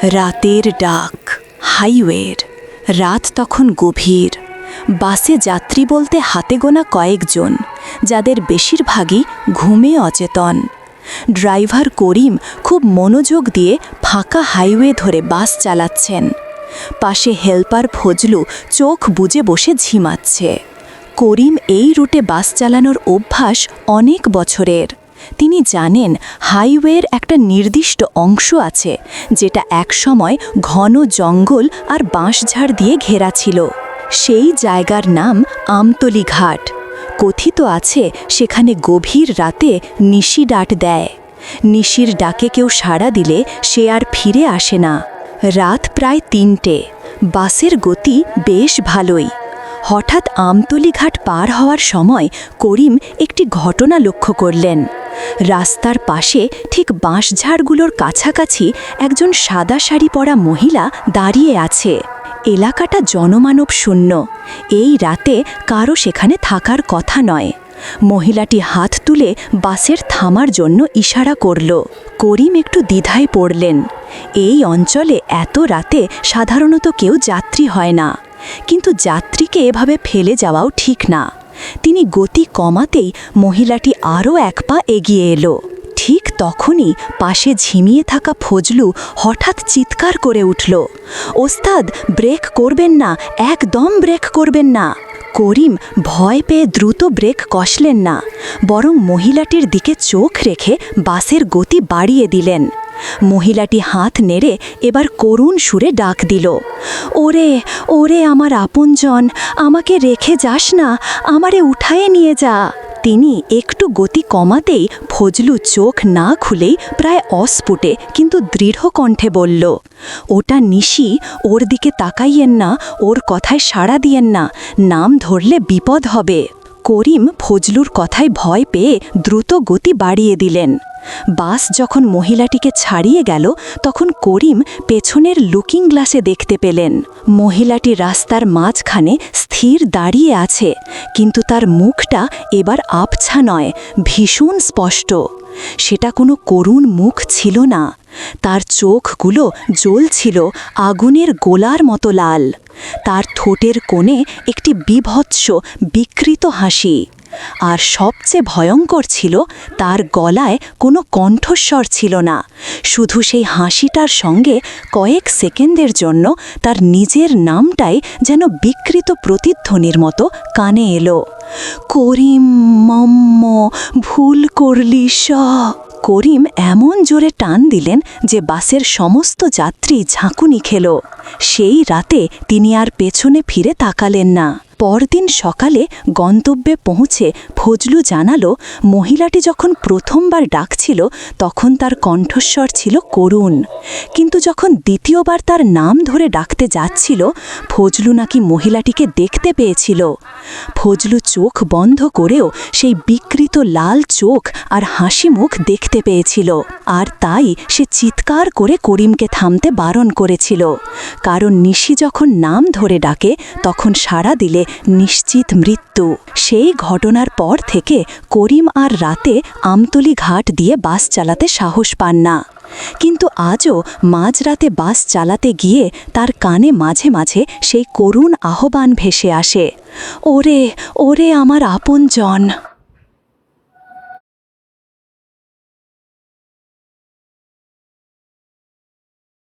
রাতের ডাক, হাইওয়ের। রাত তখন গভীর। বাসে যাত্রী বলতে হাতে গোনা কয়েকজন, যাদের বেশিরভাগই ঘুমে অচেতন। ড্রাইভার করিম খুব মনোযোগ দিয়ে ফাঁকা হাইওয়ে ধরে বাস চালাচ্ছেন। পাশে হেল্পার ফজলু চোখ বুজে বসে ঝিমাচ্ছে। করিম এই রুটে বাস চালানোর অভ্যাস অনেক বছরের। তিনি জানেন হাইওয়ের একটা নির্দিষ্ট অংশ আছে, যেটা একসময় ঘন জঙ্গল আর বাঁশঝাড় দিয়ে ঘেরা ছিল। সেই জায়গার নাম আমতলী ঘাট। কথিত আছে সেখানে গভীর রাতে নিশি ডাক দেয়। নিশির ডাকে কেউ সাড়া দিলে সে আর ফিরে আসে না। রাত প্রায় ৩টে। বাসের গতি বেশ ভালোই। হঠাৎ আমতলী ঘাট পার হওয়ার সময় করিম একটি ঘটনা লক্ষ্য করলেন। রাস্তার পাশে ঠিক বাঁশঝাড়গুলোর কাছাকাছি একজন সাদা শাড়ি পরা মহিলা দাঁড়িয়ে আছে। এলাকাটা জনমানব শূন্য। এই রাতে কারো সেখানে থাকার কথা নয়। মহিলাটি হাত তুলে বাসের থামার জন্য ইশারা করল। করিম একটু দ্বিধায় পড়লেন। এই অঞ্চলে এত রাতে সাধারণত কেউ যাত্রী হয় না, কিন্তু যাত্রীকে এভাবে ফেলে যাওয়াও ঠিক না। তিনি গতি কমাতেই মহিলাটি আরও এক পা এগিয়ে এলো। ঠিক তখনই পাশে ঝিমিয়ে থাকা ফজলু হঠাৎ চিৎকার করে উঠল, ওস্তাদ, ব্রেক করবেন না, একদম ব্রেক করবেন না। করিম ভয় পেয়ে দ্রুত ব্রেক কষলেন না, বরং মহিলাটির দিকে চোখ রেখে বাসের গতি বাড়িয়ে দিলেন। মহিলাটি হাত নেড়ে এবার করুণ সুরে ডাক দিল, ওরে ওরে আমার আপনজন, আমাকে রেখে যাস না, আমারে উঠায়ে নিয়ে যা। তিনি একটু গতি কমাতেই ফজলু চোখ না খুলেই প্রায় অস্ফুটে কিন্তু দৃঢ় কণ্ঠে বলল, ওটা নিশি, ওর দিকে তাকাইয়েন না, ওর কথায় সাড়া দিয়েন না, নাম ধরলে বিপদ হবে। করিম ফজলুর কথায় ভয় পেয়ে দ্রুত গতি বাড়িয়ে দিলেন। বাস যখন মহিলাটিকে ছাড়িয়ে গেল তখন করিম পেছনের লুকিং গ্লাসে দেখতে পেলেন মহিলাটি রাস্তার মাঝখানে স্থির দাঁড়িয়ে আছে, কিন্তু তার মুখটা এবার আবছা নয়, ভীষণ স্পষ্ট। সেটা কোনো করুণ মুখ ছিল না। তার চোখগুলো জ্বলছিল আগুনের গোলার মতো লাল। তার ঠোঁটের কোণে একটি বীভৎস বিকৃত হাসি। আর সবচেয়ে ভয়ঙ্কর ছিল তার গলায় কোনো কণ্ঠস্বর ছিল না, শুধু সেই হাসিটার সঙ্গে কয়েক সেকেন্ডের জন্য তার নিজের নামটাই যেন বিকৃত প্রতিধ্বনির মতো কানে এলো, করিম মম্ম, ভুল করলি স। করিম এমন জোরে টান দিলেন যে বাসের সমস্ত যাত্রী ঝাঁকুনি খেল। সেই রাতে তিনি আর পেছনে ফিরে তাকালেন না। পরদিন সকালে গন্তব্যে পৌঁছে ফজলু জানালো, মহিলাটি যখন প্রথমবার ডাকছিল তখন তার কণ্ঠস্বর ছিল করুণ, কিন্তু যখন দ্বিতীয়বার তার নাম ধরে ডাকতে যাচ্ছিল ফজলু নাকি মহিলাটিকে দেখতে পেয়েছিল। ফজলু চোখ বন্ধ করেও সেই বিকৃত লাল চোখ আর হাসি মুখ দেখতে পেয়েছিল, আর তাই সে চিৎকার করে করিমকে থামতে বারণ করেছিল। কারণ নিশি যখন নাম ধরে ডাকে তখন সাড়া দিলে নিশ্চিত মৃত্যু। সেই ঘটনার পর থেকে করিম আর রাতে আমতলী ঘাট দিয়ে বাস চালাতে সাহস পান না। কিন্তু আজও মাঝরাতে বাস চালাতে গিয়ে তার কানে মাঝে মাঝে সেই করুণ আহ্বান ভেসে আসে, ওরে ওরে আমার আপনজন।